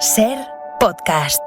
Ser Podcast.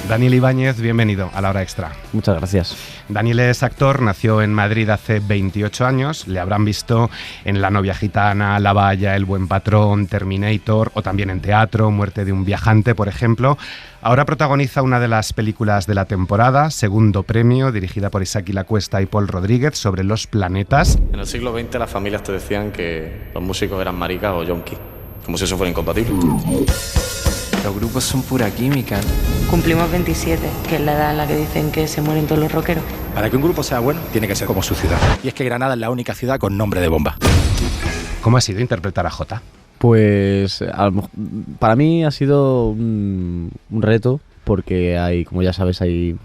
Daniel Ibáñez, bienvenido a La Hora Extra. Muchas gracias. Daniel es actor, nació en Madrid hace 28 años. Le habrán visto en La novia gitana, La valla, El buen patrón, Terminator o también en teatro, Muerte de un viajante, por ejemplo. Ahora protagoniza una de las películas de la temporada, Segundo Premio, dirigida por Isaki Lacuesta y Paul Rodríguez, sobre los planetas. En el siglo XX las familias te decían que los músicos eran maricas o yonkis, como si eso fuera incompatible. Los grupos son pura química. Cumplimos 27, que es la edad en la que dicen que se mueren todos los rockeros. Para que un grupo sea bueno, tiene que ser como su ciudad. Y es que Granada es la única ciudad con nombre de bomba. ¿Cómo ha sido interpretar a Jota? Pues para mí ha sido un reto, porque hay, como ya sabes, hay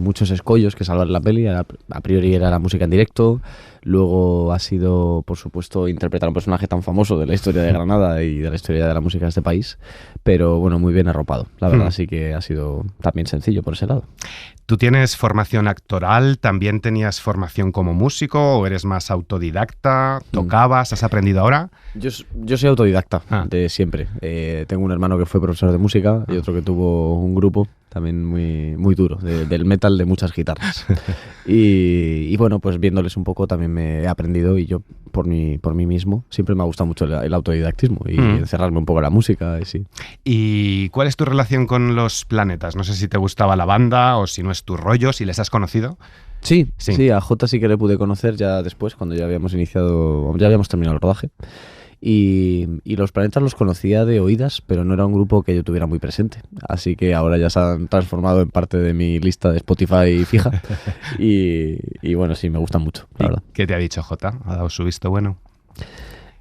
muchos escollos que salvar en la peli. A priori era la música en directo, luego ha sido, por supuesto, interpretar a un personaje tan famoso de la historia de Granada y de la historia de la música de este país, pero bueno, muy bien arropado, la verdad. Sí que ha sido también sencillo por ese lado. ¿Tú tienes formación actoral? ¿También tenías formación como músico o eres más autodidacta? ¿Tocabas? ¿Has aprendido ahora? Yo soy autodidacta de siempre. Tengo un hermano que fue profesor de música y otro que tuvo un grupo también muy duro, del metal de muchas guitarras. y bueno, pues viéndoles un poco también me he aprendido, y yo por mí mismo siempre me ha gustado mucho el autodidactismo y encerrarme un poco en la música. Y sí. ¿Y cuál es tu relación con los planetas? No sé si te gustaba la banda o si no es tu rollo, si les has conocido. Sí, a Jota sí que le pude conocer ya después, cuando ya habíamos terminado el rodaje. Y los planetas los conocía de oídas, pero no era un grupo que yo tuviera muy presente. Así que ahora ya se han transformado en parte de mi lista de Spotify fija. y bueno, sí, me gustan mucho, la verdad. ¿Qué te ha dicho Jota? ¿Ha dado su visto bueno?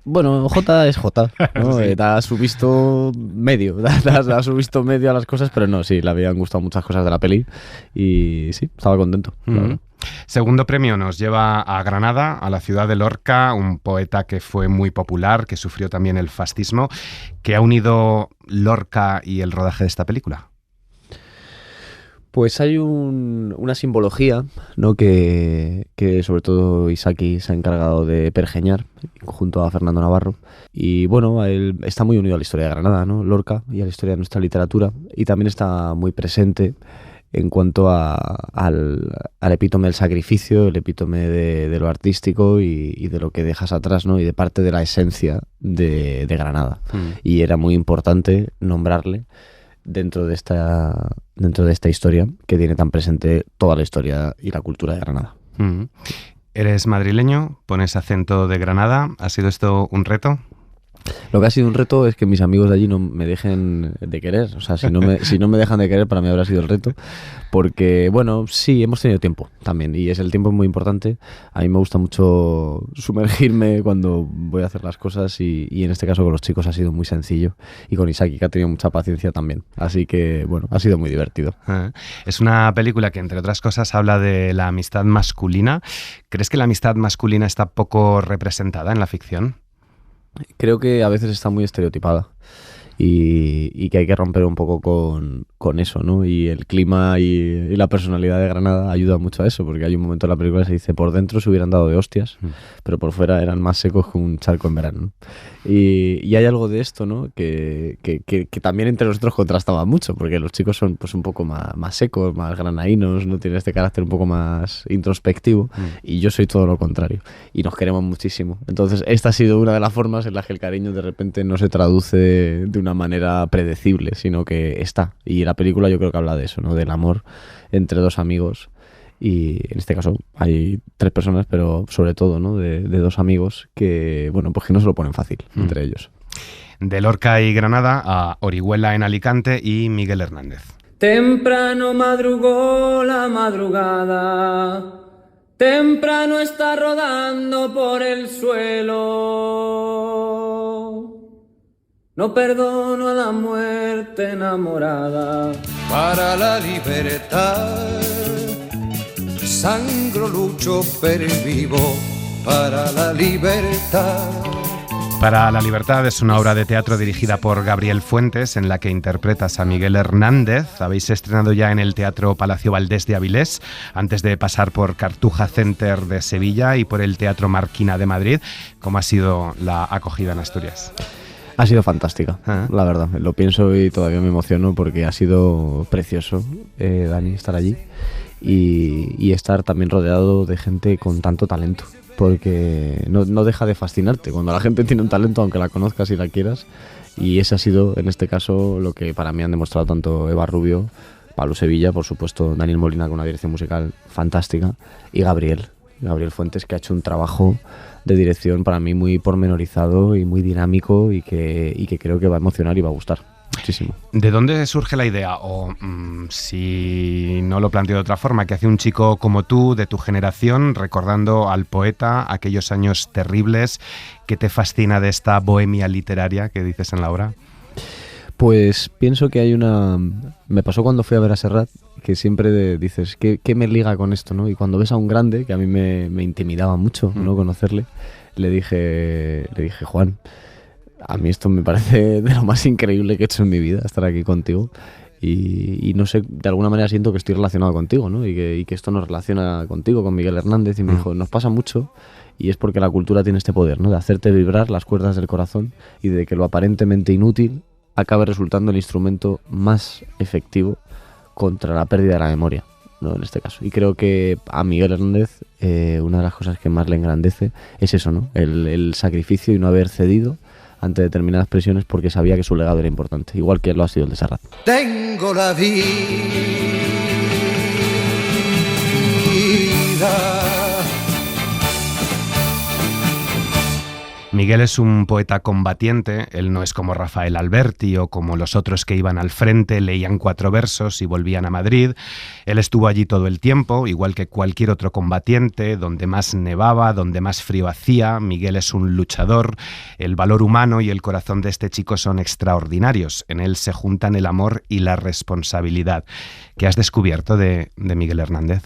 Bueno, Jota es Jota, ¿no? Sí. Da su visto medio, da su visto medio a las cosas, pero no, sí, le habían gustado muchas cosas de la peli y sí, estaba contento, la verdad. Segundo Premio nos lleva a Granada, a la ciudad de Lorca, un poeta que fue muy popular, que sufrió también el fascismo. ¿Qué ha unido Lorca y el rodaje de esta película? Pues hay una simbología, ¿no? que sobre todo Isaki se ha encargado de pergeñar junto a Fernando Navarro. Y bueno, él está muy unido a la historia de Granada, ¿no? Lorca, y a la historia de nuestra literatura. Y también está muy presente en cuanto al epítome del sacrificio, el epítome de lo artístico y de lo que dejas atrás, ¿no? Y de parte de la esencia de Granada. Y era muy importante nombrarle dentro de esta historia que tiene tan presente toda la historia y la cultura de Granada. ¿Eres madrileño? ¿Pones acento de Granada? ¿Ha sido esto un reto? Lo que ha sido un reto es que mis amigos de allí no me dejen de querer. O sea, si no me dejan de querer, para mí habrá sido el reto. Porque, bueno, sí, hemos tenido tiempo también. Y el tiempo es muy importante. A mí me gusta mucho sumergirme cuando voy a hacer las cosas. Y en este caso con los chicos ha sido muy sencillo. Y con Isaki, que ha tenido mucha paciencia también. Así que, bueno, ha sido muy divertido. Es una película que, entre otras cosas, habla de la amistad masculina. ¿Crees que la amistad masculina está poco representada en la ficción? Creo que a veces está muy estereotipada y que hay que romper un poco con eso, ¿no? Y el clima y la personalidad de Granada ayuda mucho a eso, porque hay un momento en la película que se dice: por dentro se hubieran dado de hostias, pero por fuera eran más secos que un charco en verano, ¿no? Y hay algo de esto, ¿no? Que también entre nosotros contrastaba mucho, porque los chicos son pues un poco más secos, más granadinos, no tienen este carácter un poco más introspectivo, y yo soy todo lo contrario, y nos queremos muchísimo. Entonces esta ha sido una de las formas en las que el cariño de repente no se traduce de una manera predecible, sino que está. Y la película yo creo que habla de eso, ¿no? Del amor entre dos amigos. Y en este caso hay tres personas, pero sobre todo, ¿no? de dos amigos que, bueno, pues que no se lo ponen fácil entre ellos. De Lorca y Granada a Orihuela en Alicante y Miguel Hernández. Temprano madrugó la madrugada, temprano está rodando por el suelo. No perdono a la muerte enamorada. Para la libertad sangro, lucho, pervivo para la libertad. Para la libertad es una obra de teatro dirigida por Gabriel Fuentes en la que interpretas a Miguel Hernández. Habéis estrenado ya en el Teatro Palacio Valdés de Avilés, antes de pasar por Cartuja Center de Sevilla y por el Teatro Marquina de Madrid. ¿Cómo ha sido la acogida en Asturias? Ha sido fantástica, la verdad. Lo pienso y todavía me emociono porque ha sido precioso, Dani, estar allí y estar también rodeado de gente con tanto talento. Porque no deja de fascinarte cuando la gente tiene un talento, aunque la conozcas y la quieras. Y ese ha sido, en este caso, lo que para mí han demostrado tanto Eva Rubio, Pablo Sevilla, por supuesto Daniel Molina con una dirección musical fantástica, y Gabriel Fuentes, que ha hecho un trabajo de dirección para mí muy pormenorizado y muy dinámico y que creo que va a emocionar y va a gustar muchísimo. ¿De dónde surge la idea? O si no lo planteo de otra forma, que hace un chico como tú, de tu generación, recordando al poeta aquellos años terribles, ¿qué te fascina de esta bohemia literaria que dices en la obra? Pues pienso que hay una... Me pasó cuando fui a ver a Serrat, que siempre dices, ¿qué me liga con esto, ¿no? Y cuando ves a un grande, que a mí me intimidaba mucho, ¿no? Conocerle, le dije, Juan, a mí esto me parece de lo más increíble que he hecho en mi vida, estar aquí contigo. Y no sé, de alguna manera siento que estoy relacionado contigo, ¿no? Y que esto nos relaciona contigo, con Miguel Hernández. Y me dijo, nos pasa mucho, y es porque la cultura tiene este poder, ¿no? De hacerte vibrar las cuerdas del corazón y de que lo aparentemente inútil acabe resultando el instrumento más efectivo contra la pérdida de la memoria, ¿no? En este caso. Y creo que a Miguel Hernández una de las cosas que más le engrandece es eso, ¿no? El sacrificio y no haber cedido ante determinadas presiones porque sabía que su legado era importante, igual que lo ha sido el de Serrat. Tengo la vida Miguel es un poeta combatiente, él no es como Rafael Alberti o como los otros que iban al frente, leían 4 versos y volvían a Madrid. Él estuvo allí todo el tiempo, igual que cualquier otro combatiente, donde más nevaba, donde más frío hacía. Miguel es un luchador, el valor humano y el corazón de este chico son extraordinarios. En él se juntan el amor y la responsabilidad. ¿Qué has descubierto de Miguel Hernández?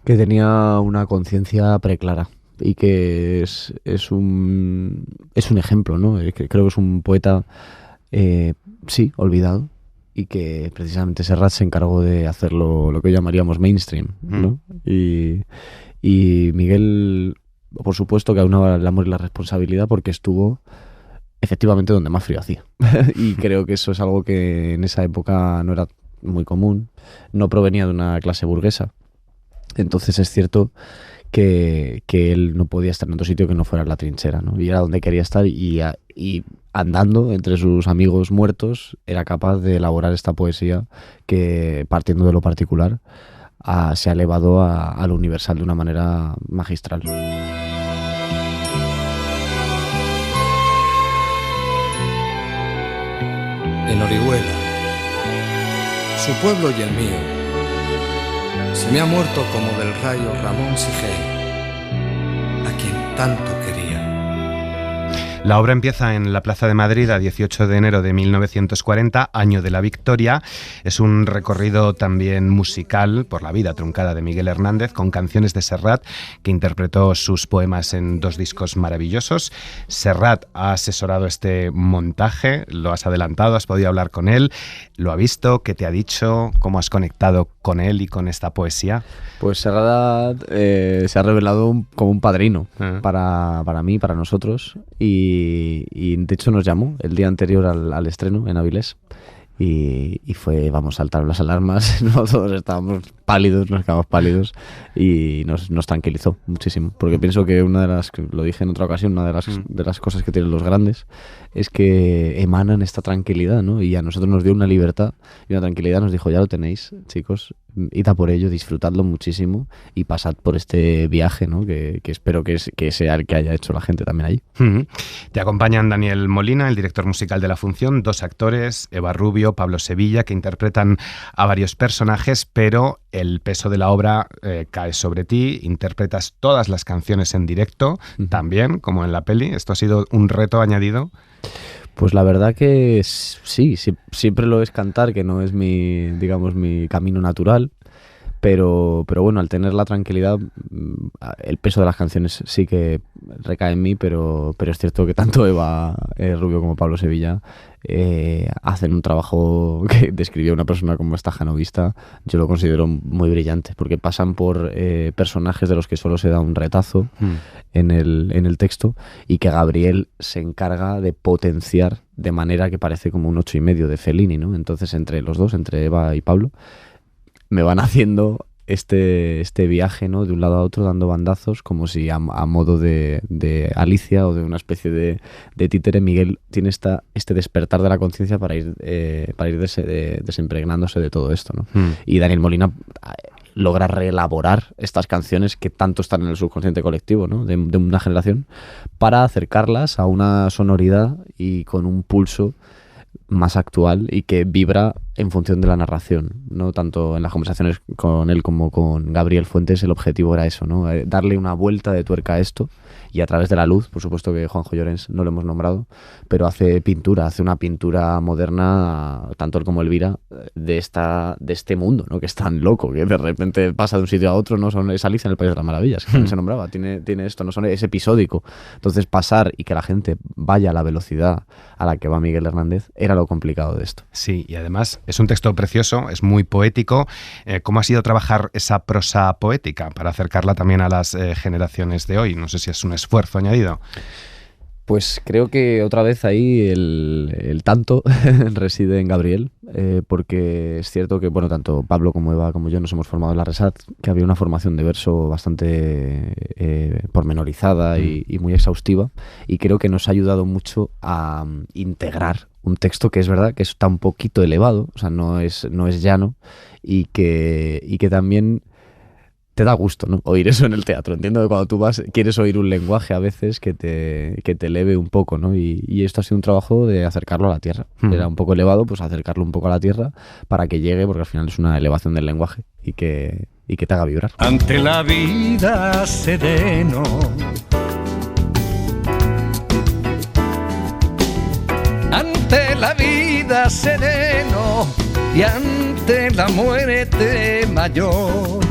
Que tenía una conciencia preclara. Y que es un ejemplo, ¿no? Creo que es un poeta, sí, olvidado, y que precisamente Serrat se encargó de hacerlo lo que llamaríamos mainstream, ¿no? Y Miguel, por supuesto, que aunaba el amor y la responsabilidad porque estuvo efectivamente donde más frío hacía. Y creo que eso es algo que en esa época no era muy común, no provenía de una clase burguesa. Entonces es cierto que él no podía estar en otro sitio que no fuera la trinchera, ¿no? Y era donde quería estar y andando entre sus amigos muertos era capaz de elaborar esta poesía que, partiendo de lo particular, se ha elevado a lo universal de una manera magistral. En Orihuela, su pueblo y el mío, se me ha muerto como del rayo Ramón Sigel, a quien tanto quería. La obra empieza en la Plaza de Madrid a 18 de enero de 1940, año de la victoria. Es un recorrido también musical por la vida truncada de Miguel Hernández, con canciones de Serrat, que interpretó sus poemas en 2 discos maravillosos. Serrat ha asesorado este montaje, lo has adelantado, has podido hablar con él, lo ha visto, ¿qué te ha dicho? ¿Cómo has conectado con él y con esta poesía? Pues Serrat se ha revelado como un padrino para mí, para nosotros, y de hecho nos llamó el día anterior al estreno en Avilés y fue, saltaron las alarmas, ¿no? Todos estábamos pálidos, nos quedamos pálidos y nos tranquilizó muchísimo, porque pienso que una de las, lo dije en otra ocasión, una de las cosas que tienen los grandes es que emanan esta tranquilidad, ¿no? Y a nosotros nos dio una libertad y una tranquilidad, nos dijo, ya lo tenéis, chicos, id a por ello, disfrutadlo muchísimo y pasad por este viaje, ¿no? Que espero que sea el que haya hecho la gente también allí. Te acompañan Daniel Molina, el director musical de la función, 2 actores, Eva Rubio, Pablo Sevilla, que interpretan a varios personajes, pero el peso de la obra cae sobre ti, interpretas todas las canciones en directo, también, como en la peli. ¿Esto ha sido un reto añadido? Pues la verdad que sí, siempre lo es cantar, que no es mi camino natural, Pero bueno, al tener la tranquilidad, el peso de las canciones sí que recae en mí, pero es cierto que tanto Eva Rubio como Pablo Sevilla hacen un trabajo que describía una persona como estajanovista, yo lo considero muy brillante, porque pasan por personajes de los que solo se da un retazo en el texto, y que Gabriel se encarga de potenciar de manera que parece como un 8,5 de Fellini, ¿no? Entonces entre los dos, entre Eva y Pablo, me van haciendo este viaje, ¿no? De un lado a otro, dando bandazos, como si a modo de Alicia o de una especie de títere, Miguel tiene este despertar de la conciencia para ir desempregnándose de todo esto, ¿no? Y Daniel Molina logra reelaborar estas canciones que tanto están en el subconsciente colectivo, ¿no? de una generación, para acercarlas a una sonoridad y con un pulso más actual y que vibra en función de la narración, ¿no? Tanto en las conversaciones con él como con Gabriel Fuentes, el objetivo era eso, ¿no? Darle una vuelta de tuerca a esto, y a través de la luz, por supuesto que Juanjo Llorens no lo hemos nombrado, pero hace una pintura moderna, tanto él como Elvira, de este mundo, ¿no? Que es tan loco, que de repente pasa de un sitio a otro, ¿no? Es Alicia en el País de las Maravillas, que se nombraba, tiene esto, no es episódico. Entonces pasar y que la gente vaya a la velocidad a la que va Miguel Hernández era lo complicado de esto. Sí, y además es un texto precioso, es muy poético. ¿Cómo ha sido trabajar esa prosa poética para acercarla también a las generaciones de hoy? No sé si es un esfuerzo añadido. Pues creo que otra vez ahí el tanto reside en Gabriel, porque es cierto que, bueno, tanto Pablo como Eva como yo nos hemos formado en la Resat, que había una formación de verso bastante pormenorizada y muy exhaustiva, y creo que nos ha ayudado mucho a integrar un texto que es verdad que está un poquito elevado, o sea, no es llano, y que también te da gusto, ¿no? Oír eso en el teatro. Entiendo que cuando tú vas quieres oír un lenguaje a veces que te eleve un poco, ¿no? Y esto ha sido un trabajo de acercarlo a la tierra. Era un poco elevado, pues acercarlo un poco a la tierra para que llegue, porque al final es una elevación del lenguaje y que te haga vibrar. Ante la vida sereno, ante la vida sereno y ante la muerte mayor,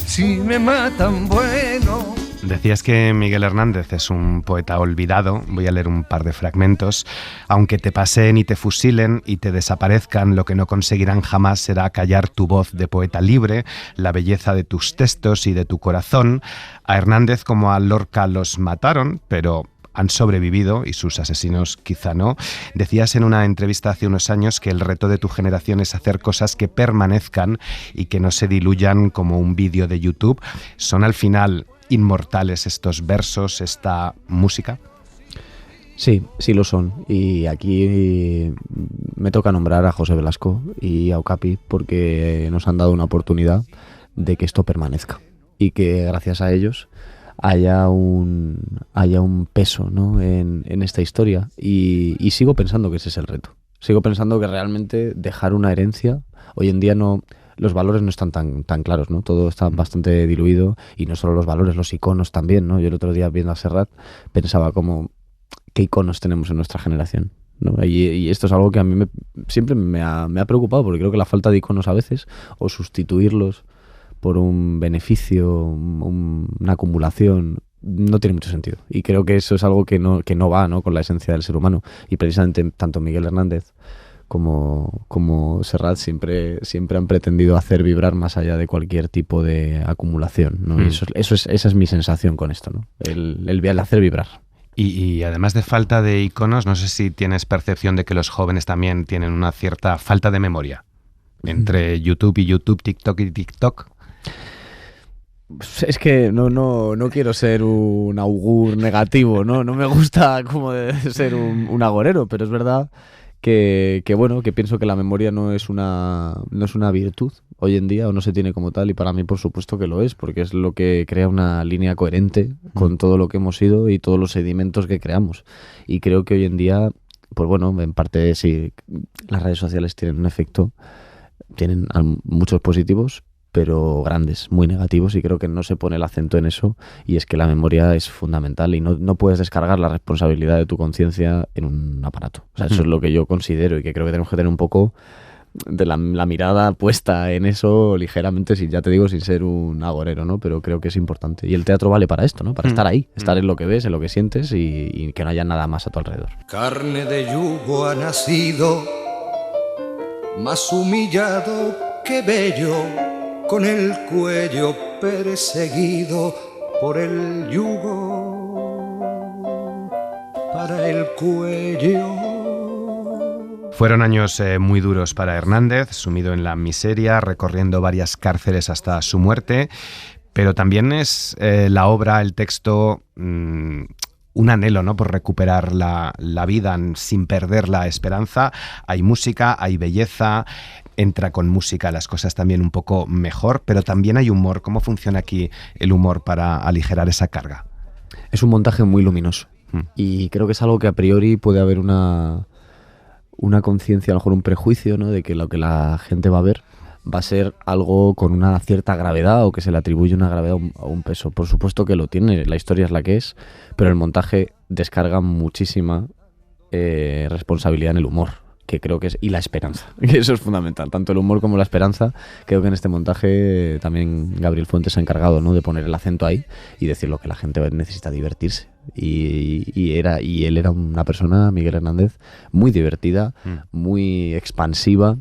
si me matan, bueno. Decías que Miguel Hernández es un poeta olvidado. Voy a leer un par de fragmentos. Aunque te pasen y te fusilen y te desaparezcan, lo que no conseguirán jamás será callar tu voz de poeta libre, la belleza de tus textos y de tu corazón. A Hernández como a Lorca los mataron, pero han sobrevivido y sus asesinos quizá no. Decías en una entrevista hace unos años que el reto de tu generación es hacer cosas que permanezcan y que no se diluyan como un vídeo de YouTube. ¿Son al final inmortales estos versos, esta música? Sí, sí lo son. Y aquí me toca nombrar a José Velasco y a Okapi porque nos han dado una oportunidad de que esto permanezca y que gracias a ellos haya un peso, ¿no? en esta historia, y sigo pensando que ese es el reto. Sigo pensando que realmente dejar una herencia, hoy en día los valores no están tan claros, ¿no? Todo está bastante diluido, y no solo los valores, los iconos también, ¿no? Yo el otro día viendo a Serrat pensaba como qué iconos tenemos en nuestra generación, ¿no? Y esto es algo que a mí siempre me ha preocupado, porque creo que la falta de iconos a veces, o sustituirlos por un beneficio, una acumulación, no tiene mucho sentido. Y creo que eso es algo que no va, ¿no? Con la esencia del ser humano. Y precisamente tanto Miguel Hernández como Serrat siempre han pretendido hacer vibrar más allá de cualquier tipo de acumulación, ¿no? Y esa es mi sensación con esto, ¿no? El hacer vibrar. Y además de falta de iconos, no sé si tienes percepción de que los jóvenes también tienen una cierta falta de memoria entre YouTube y YouTube, TikTok y TikTok. Es que no quiero ser un augur negativo, no me gusta como de ser un agorero, pero es verdad que pienso que la memoria no es una virtud hoy en día, o no se tiene como tal, y para mí por supuesto que lo es, porque es lo que crea una línea coherente con todo lo que hemos sido y todos los sedimentos que creamos. Y creo que hoy en día, pues bueno, en parte sí, las redes sociales tienen un efecto, tienen muchos positivos, pero grandes, muy negativos, y creo que no se pone el acento en eso, y es que la memoria es fundamental y no puedes descargar la responsabilidad de tu conciencia en un aparato. O sea, eso es lo que yo considero, y que creo que tenemos que tener un poco la mirada puesta en eso ligeramente, ya te digo, sin ser un agorero, ¿no? Pero creo que es importante. Y el teatro vale para esto, ¿no? Para estar ahí, estar en lo que ves, en lo que sientes y que no haya nada más a tu alrededor. Carne de yugo ha nacido, más humillado que bello, con el cuello perseguido por el yugo, para el cuello. Fueron años muy duros para Hernández, sumido en la miseria, recorriendo varias cárceles hasta su muerte, pero también es la obra, el texto, un anhelo, ¿no?, por recuperar la vida sin perder la esperanza. Hay música, hay belleza, entra con música las cosas también un poco mejor, pero también hay humor. ¿Cómo funciona aquí el humor para aligerar esa carga? Es un montaje muy luminoso y creo que es algo que a priori puede haber una conciencia, a lo mejor un prejuicio, ¿no?, de que lo que la gente va a ver va a ser algo con una cierta gravedad o que se le atribuye una gravedad o un peso. Por supuesto que lo tiene, la historia es la que es, pero el montaje descarga muchísima responsabilidad en el humor, que creo que es, y la esperanza, que eso es fundamental, tanto el humor como la esperanza. Creo que en este montaje también Gabriel Fuentes se ha encargado, ¿no?, de poner el acento ahí y decir lo que la gente necesita divertirse. Y él era una persona, Miguel Hernández, muy divertida, muy expansiva,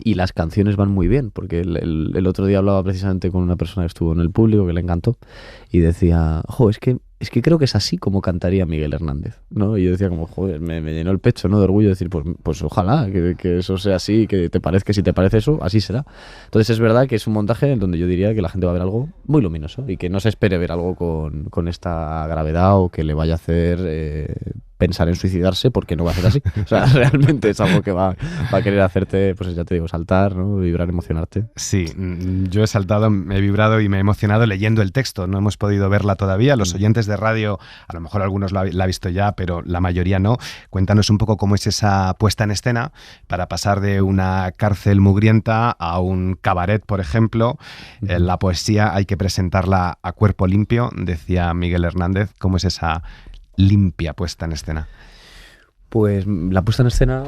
y las canciones van muy bien, porque el otro día hablaba precisamente con una persona que estuvo en el público, que le encantó, y decía, es que creo que es así como cantaría Miguel Hernández, ¿no? Y yo decía como, joder, me llenó el pecho, ¿no?, de orgullo, decir, pues ojalá que eso sea así, que te parezca, si te parece eso, así será. Entonces es verdad que es un montaje en donde yo diría que la gente va a ver algo muy luminoso y que no se espere ver algo con esta gravedad o que le vaya a hacer pensar en suicidarse, porque no va a ser así. O sea, realmente es algo que va a querer hacerte, pues ya te digo, saltar, ¿no?, vibrar, emocionarte. Sí, yo he saltado, me he vibrado y me he emocionado leyendo el texto. No hemos podido verla todavía. Los oyentes de radio, a lo mejor algunos la han visto ya, pero la mayoría no. Cuéntanos un poco cómo es esa puesta en escena para pasar de una cárcel mugrienta a un cabaret, por ejemplo. La poesía hay que presentarla a cuerpo limpio, decía Miguel Hernández. ¿Cómo es esa limpia puesta en escena? Pues la puesta en escena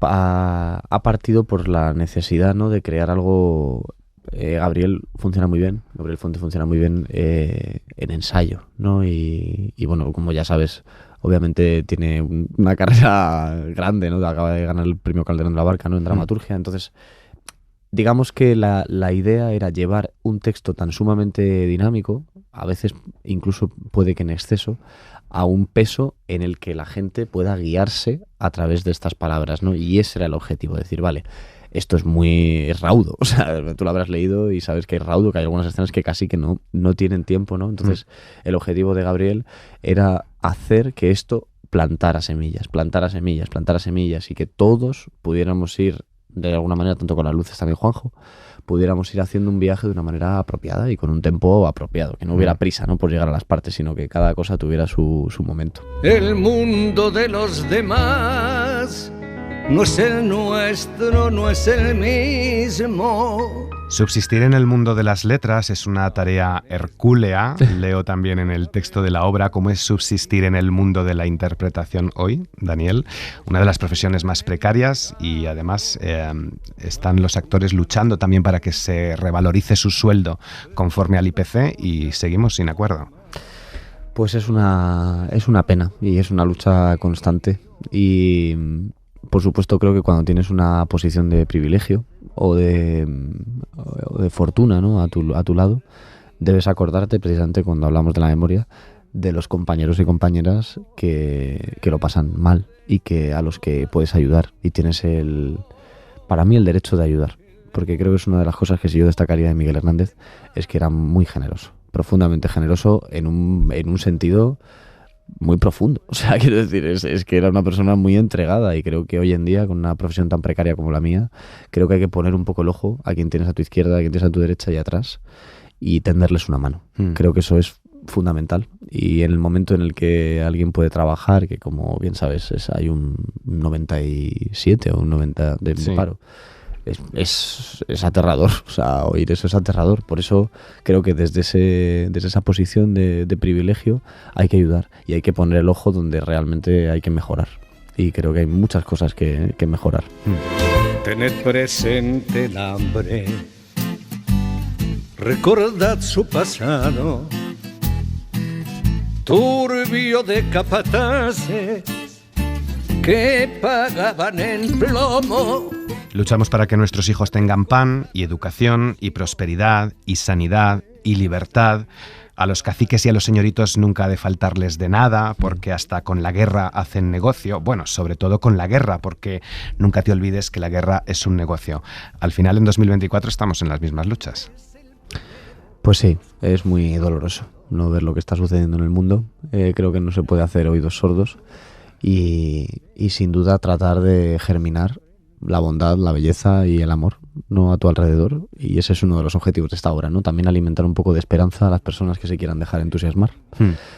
ha partido por la necesidad, ¿no?, de crear algo. Gabriel funciona muy bien, Gabriel Fuentes funciona muy bien en ensayo, ¿no? Y bueno, como ya sabes, obviamente tiene una carrera grande, ¿no? Acaba de ganar el premio Calderón de la Barca, ¿no?, en dramaturgia. Entonces, digamos que la idea era llevar un texto tan sumamente dinámico, a veces incluso puede que en exceso, a un peso en el que la gente pueda guiarse a través de estas palabras, ¿no? Y ese era el objetivo, decir, vale, esto es raudo, o sea, tú lo habrás leído y sabes que es raudo, que hay algunas escenas que casi que no tienen tiempo, ¿no? Entonces, el objetivo de Gabriel era hacer que esto plantara semillas y que todos pudiéramos ir, de alguna manera, tanto con las luces también Juanjo, pudiéramos ir haciendo un viaje de una manera apropiada y con un tempo apropiado, que no hubiera prisa, ¿no?, por llegar a las partes, sino que cada cosa tuviera su momento. El mundo de los demás no es el nuestro, no es el mismo. Subsistir en el mundo de las letras es una tarea hercúlea. Leo también en el texto de la obra cómo es subsistir en el mundo de la interpretación hoy, Daniel. Una de las profesiones más precarias y además están los actores luchando también para que se revalorice su sueldo conforme al IPC y seguimos sin acuerdo. Pues es una pena y es una lucha constante y por supuesto creo que cuando tienes una posición de privilegio o de fortuna, ¿no?, a tu lado, debes acordarte, precisamente cuando hablamos de la memoria, de los compañeros y compañeras que lo pasan mal y que a los que puedes ayudar y tienes para mí el derecho de ayudar, porque creo que es una de las cosas que si yo destacaría de Miguel Hernández es que era muy generoso, profundamente generoso en un sentido muy profundo. O sea, quiero decir, es que era una persona muy entregada y creo que hoy en día, con una profesión tan precaria como la mía, creo que hay que poner un poco el ojo a quien tienes a tu izquierda, a quien tienes a tu derecha y atrás y tenderles una mano. Creo que eso es fundamental y en el momento en el que alguien puede trabajar, que como bien sabes hay un 97 o un 90 de paro, es aterrador, o sea, oír eso es aterrador. Por eso creo que desde esa posición de privilegio hay que ayudar y hay que poner el ojo donde realmente hay que mejorar. Y creo que hay muchas cosas que mejorar. tened presente el hambre, recordad su pasado, turbio de capataces que pagaban en plomo. Luchamos para que nuestros hijos tengan pan y educación y prosperidad y sanidad y libertad. A los caciques y a los señoritos nunca ha de faltarles de nada, porque hasta con la guerra hacen negocio. Bueno, sobre todo con la guerra, porque nunca te olvides que la guerra es un negocio. Al final, en 2024 estamos en las mismas luchas. Pues sí, es muy doloroso no ver lo que está sucediendo en el mundo. Creo que no se puede hacer oídos sordos y sin duda tratar de germinar la bondad, la belleza y el amor, ¿no?, a tu alrededor, y ese es uno de los objetivos de esta obra, ¿no? También alimentar un poco de esperanza a las personas que se quieran dejar entusiasmar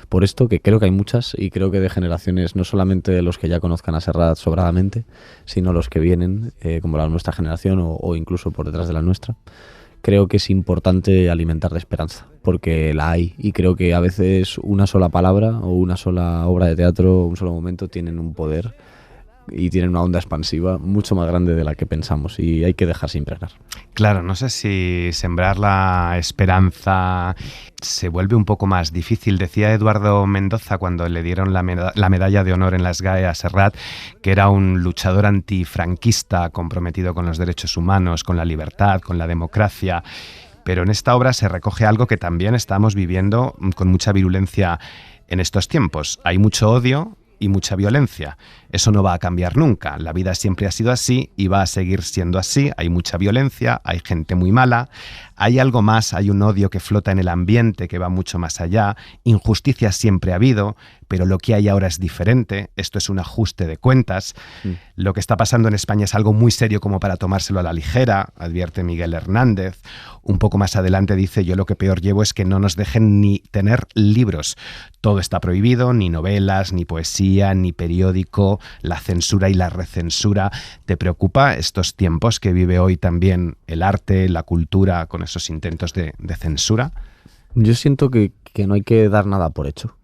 por esto, que creo que hay muchas, y creo que de generaciones, no solamente los que ya conozcan a Serrat sobradamente, sino los que vienen, como la nuestra generación o incluso por detrás de la nuestra. Creo que es importante alimentar de esperanza, porque la hay, y creo que a veces una sola palabra o una sola obra de teatro, un solo momento, tienen un poder y tienen una onda expansiva mucho más grande de la que pensamos, y hay que dejarse impregnar. Claro, no sé si sembrar la esperanza se vuelve un poco más difícil. Decía Eduardo Mendoza, cuando le dieron la medalla de honor en la SGAE a Serrat, que era un luchador antifranquista comprometido con los derechos humanos, con la libertad, con la democracia. Pero en esta obra se recoge algo que también estamos viviendo con mucha virulencia en estos tiempos. Hay mucho odio y mucha violencia. Eso no va a cambiar nunca. La vida siempre ha sido así y va a seguir siendo así. Hay mucha violencia, hay gente muy mala, hay algo más, hay un odio que flota en el ambiente que va mucho más allá. Injusticia siempre ha habido, pero lo que hay ahora es diferente. Esto es un ajuste de cuentas. Lo que está pasando en España es algo muy serio como para tomárselo a la ligera, advierte Miguel Hernández. Un poco más adelante dice: yo lo que peor llevo es que no nos dejen ni tener libros. Todo está prohibido, ni novelas, ni poesía, ni periódico, la censura y la recensura. ¿Te preocupa estos tiempos que vive hoy también el arte, la cultura, con esos intentos de censura? Yo siento que no hay que dar nada por hecho,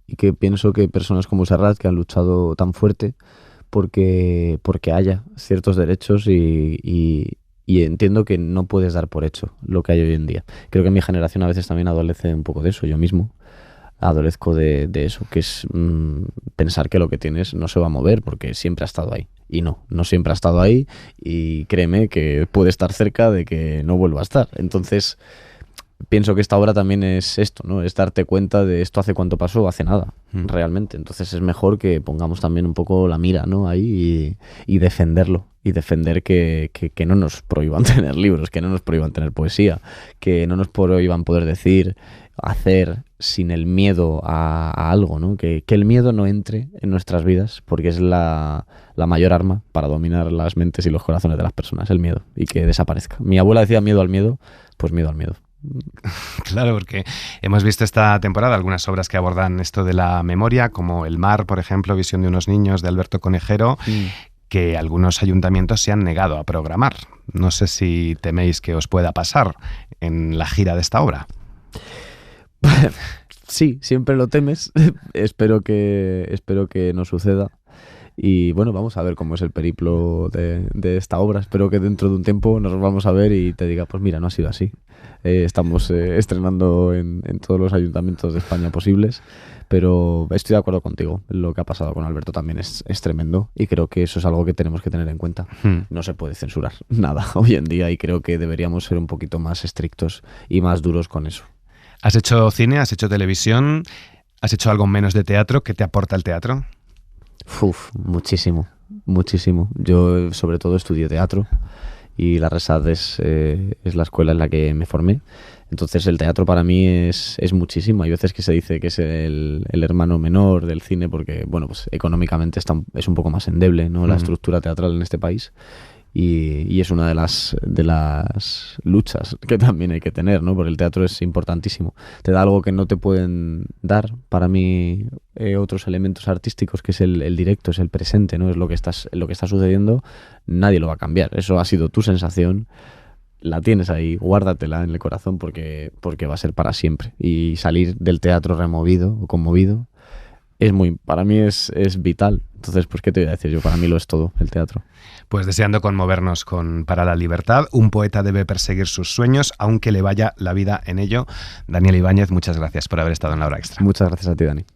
y que pienso que personas como Serrat, que han luchado tan fuerte porque haya ciertos derechos, y entiendo que no puedes dar por hecho lo que hay hoy en día. Creo que mi generación a veces también adolece un poco de eso. Yo mismo adolezco de eso, que es pensar que lo que tienes no se va a mover porque siempre ha estado ahí. Y no siempre ha estado ahí, y créeme que puede estar cerca de que no vuelva a estar. Entonces pienso que esta obra también es esto, ¿no? Es darte cuenta de esto. ¿Hace cuánto pasó? Hace nada, realmente. Entonces es mejor que pongamos también un poco la mira, ¿no?, ahí, y defenderlo. Y defender que no nos prohíban tener libros, que no nos prohíban tener poesía, que no nos prohíban poder decir, hacer sin el miedo a algo, ¿no? Que el miedo no entre en nuestras vidas, porque es la mayor arma para dominar las mentes y los corazones de las personas, el miedo, y que desaparezca. Mi abuela decía miedo al miedo, pues miedo al miedo. Claro, porque hemos visto esta temporada algunas obras que abordan esto de la memoria, como El mar, por ejemplo, Visión de unos niños, de Alberto Conejero, que algunos ayuntamientos se han negado a programar. No sé si teméis que os pueda pasar en la gira de esta obra. Sí, siempre lo temes. Espero que no suceda. Y bueno, vamos a ver cómo es el periplo de esta obra. Espero que dentro de un tiempo nos vamos a ver y te diga, pues mira, no ha sido así. Estamos estrenando en todos los ayuntamientos de España posibles, pero estoy de acuerdo contigo. Lo que ha pasado con Alberto también es tremendo, y creo que eso es algo que tenemos que tener en cuenta. No se puede censurar nada hoy en día, y creo que deberíamos ser un poquito más estrictos y más duros con eso. ¿Has hecho cine? ¿Has hecho televisión? ¿Has hecho algo menos de teatro? ¿Qué te aporta el teatro? Muchísimo. Yo sobre todo estudié teatro, y la RESAD es la escuela en la que me formé. Entonces el teatro para mí es muchísimo. Hay veces que se dice que es el hermano menor del cine porque, bueno, pues económicamente es un poco más endeble, ¿no?, la estructura teatral en este país. Y es una de las luchas que también hay que tener, ¿no? Porque el teatro es importantísimo. Te da algo que no te pueden dar, para mí, otros elementos artísticos, que es el directo, es el presente, ¿no? Es lo que está sucediendo, nadie lo va a cambiar. Eso ha sido tu sensación, la tienes ahí, guárdatela en el corazón porque va a ser para siempre. Y salir del teatro removido o conmovido para mí es vital. Entonces, pues, ¿qué te voy a decir? Yo, para mí lo es todo, el teatro. Pues deseando conmovernos con Para la libertad, un poeta debe perseguir sus sueños, aunque le vaya la vida en ello. Daniel Ibáñez, muchas gracias por haber estado en La Hora Extra. Muchas gracias a ti, Dani.